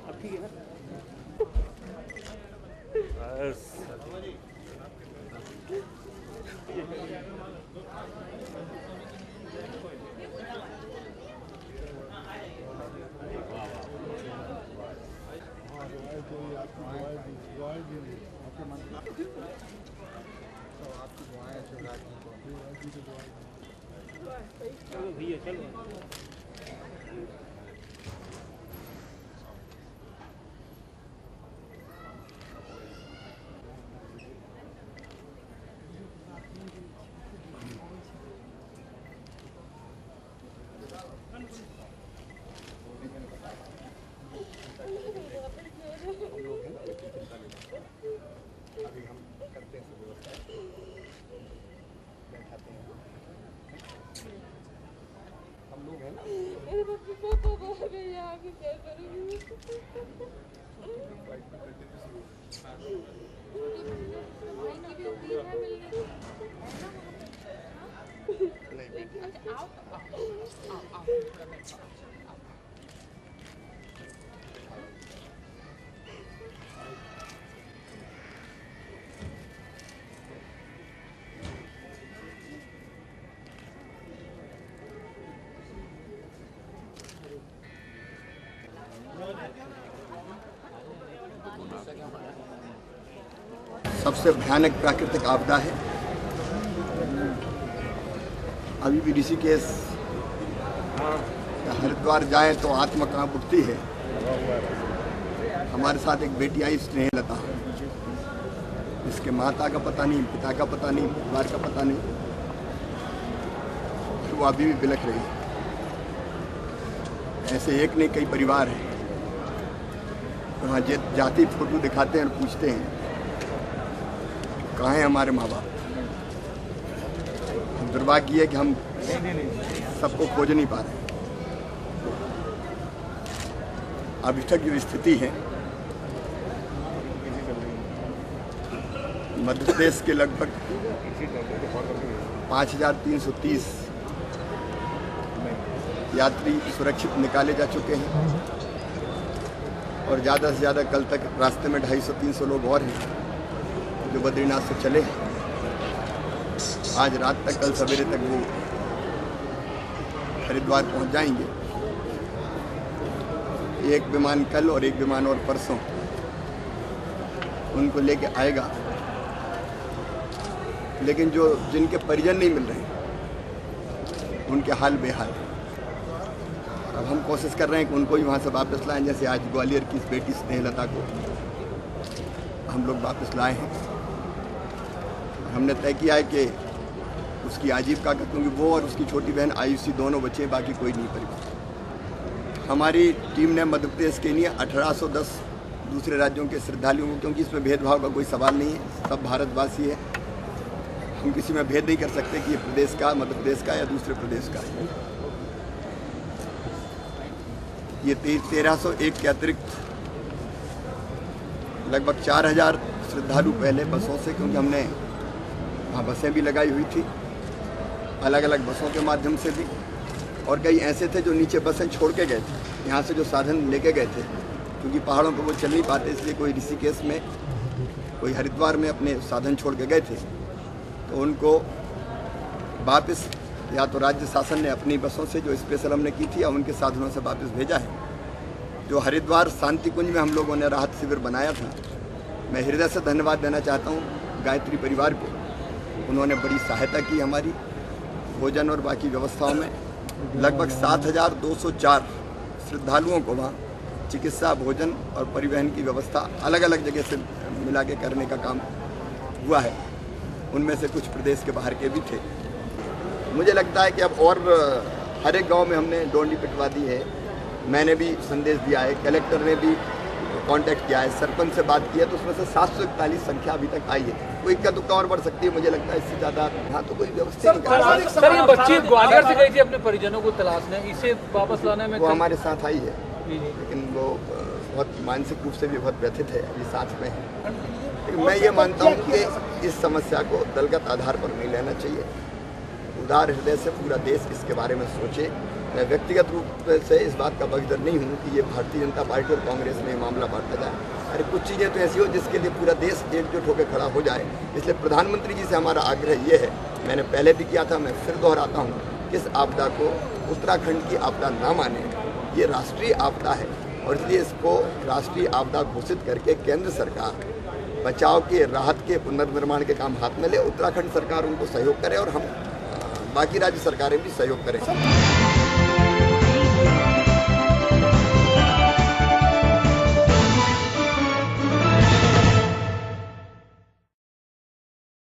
अब ठीक है ना? बस चलो भैया चलो। अभी हम करते हैं व्यवस्था, बैठाते हैं हम लोग हैं ना। नहीं बेटी सबसे भयानक प्राकृतिक आपदा है। अभी भी ऋषिकेश या हरिद्वार जाए तो आत्मा कहाँ उठती है। हमारे साथ एक बेटी आई स्नेहलता, इसके माता का पता नहीं, पिता का पता नहीं, परिवार का पता नहीं, तो वो अभी भी बिलख रही है। ऐसे एक नहीं कई परिवार हैं, वहाँ जाति फोटो दिखाते हैं और पूछते हैं कहाँ हैं हमारे माँ बाप। दुर्भाग्य है कि हम सबको खोज नहीं पा रहे। अभी तक जो स्थिति है, मध्य प्रदेश के लगभग 5330 यात्री सुरक्षित निकाले जा चुके हैं और ज़्यादा से ज़्यादा कल तक रास्ते में 250-300 लोग और हैं जो बद्रीनाथ से चले हैं। आज रात तक, कल सवेरे तक वो हरिद्वार पहुंच जाएंगे। एक विमान कल और एक विमान और परसों उनको लेके आएगा, लेकिन जिनके परिजन नहीं मिल रहे उनके हाल बेहाल है। अब हम कोशिश कर रहे हैं कि उनको ही वहाँ से वापस लाएं, जैसे आज ग्वालियर की इस बेटी स्नेहलता को हम लोग वापस लाए हैं। हमने तय किया है कि उसकी आजीविका का, क्योंकि वो और उसकी छोटी बहन आयुषी दोनों बच्चे, बाकी कोई नहीं परिवार। हमारी टीम ने मध्य प्रदेश के लिए 1810 दूसरे राज्यों के श्रद्धालुओं को, क्योंकि इसमें भेदभाव का कोई सवाल नहीं है, सब भारतवासी है, हम किसी में भेद नहीं कर सकते कि ये प्रदेश का, मध्य प्रदेश का या दूसरे प्रदेश का। ये 1301 के अतिरिक्त लगभग 4000 श्रद्धालु पहले बसों से, क्योंकि हमने वहाँ बसें भी लगाई हुई थी, अलग अलग बसों के माध्यम से भी, और कई ऐसे थे जो नीचे बसें छोड़ के गए थे, यहाँ से जो साधन लेके गए थे, क्योंकि पहाड़ों पर वो चल नहीं पाते, इसलिए कोई ऋषिकेश में, कोई हरिद्वार में अपने साधन छोड़ के गए थे, तो उनको वापस या तो राज्य शासन ने अपनी बसों से जो स्पेशल हमने की थी या उनके साधनों से वापस भेजा है। जो हरिद्वार शांति कुंज में हम लोगों ने राहत शिविर बनाया था, मैं हृदय से धन्यवाद देना चाहता हूँ गायत्री परिवार को। उन्होंने बड़ी सहायता की हमारी भोजन और बाकी व्यवस्थाओं में। लगभग 7204 श्रद्धालुओं को वहाँ चिकित्सा, भोजन और परिवहन की व्यवस्था अलग अलग जगह से मिला के करने का काम हुआ है। उनमें से कुछ प्रदेश के बाहर के भी थे। मुझे लगता है कि अब और हर एक गांव में हमने डोंडी पिटवा दी है। मैंने भी संदेश दिया है, कलेक्टर ने भी कांटेक्ट किया है, सरपंच से बात की है, तो उसमें से 741 संख्या अभी तक आई है। कोई इक्का दुक्का और बढ़ सकती है, मुझे लगता है इससे ज़्यादा यहाँ तो कोई व्यवस्था नहीं कर रहा। सर, ये बच्ची ग्वालियर से गई थी अपने परिजनों को तलाशने, इसे वापस लाने में वो हमारे साथ आई है, लेकिन वो बहुत मानसिक रूप से भी बहुत व्यथित है, अभी साथ में है। लेकिन मैं ये मानता हूँ कि इस समस्या को दलगत आधार पर नहीं लेना चाहिए। उदार हृदय से पूरा देश इसके बारे में सोचे। मैं व्यक्तिगत रूप से इस बात का बगदर नहीं हूँ कि ये भारतीय जनता पार्टी और कांग्रेस में मामला बांटा जाए। अरे कुछ चीज़ें तो ऐसी हो जिसके लिए पूरा देश एकजुट होकर खड़ा हो जाए। इसलिए प्रधानमंत्री जी से हमारा आग्रह ये है, मैंने पहले भी किया था, मैं फिर दोहराता हूँ, इस आपदा को उत्तराखंड की आपदा ना माने। ये राष्ट्रीय आपदा है और इसलिए इसको राष्ट्रीय आपदा घोषित करके केंद्र सरकार बचाव के, राहत के, पुनर्निर्माण के काम हाथ में ले। उत्तराखंड सरकार उनको सहयोग करे और हम बाकी राज्य सरकारें भी सहयोग करें।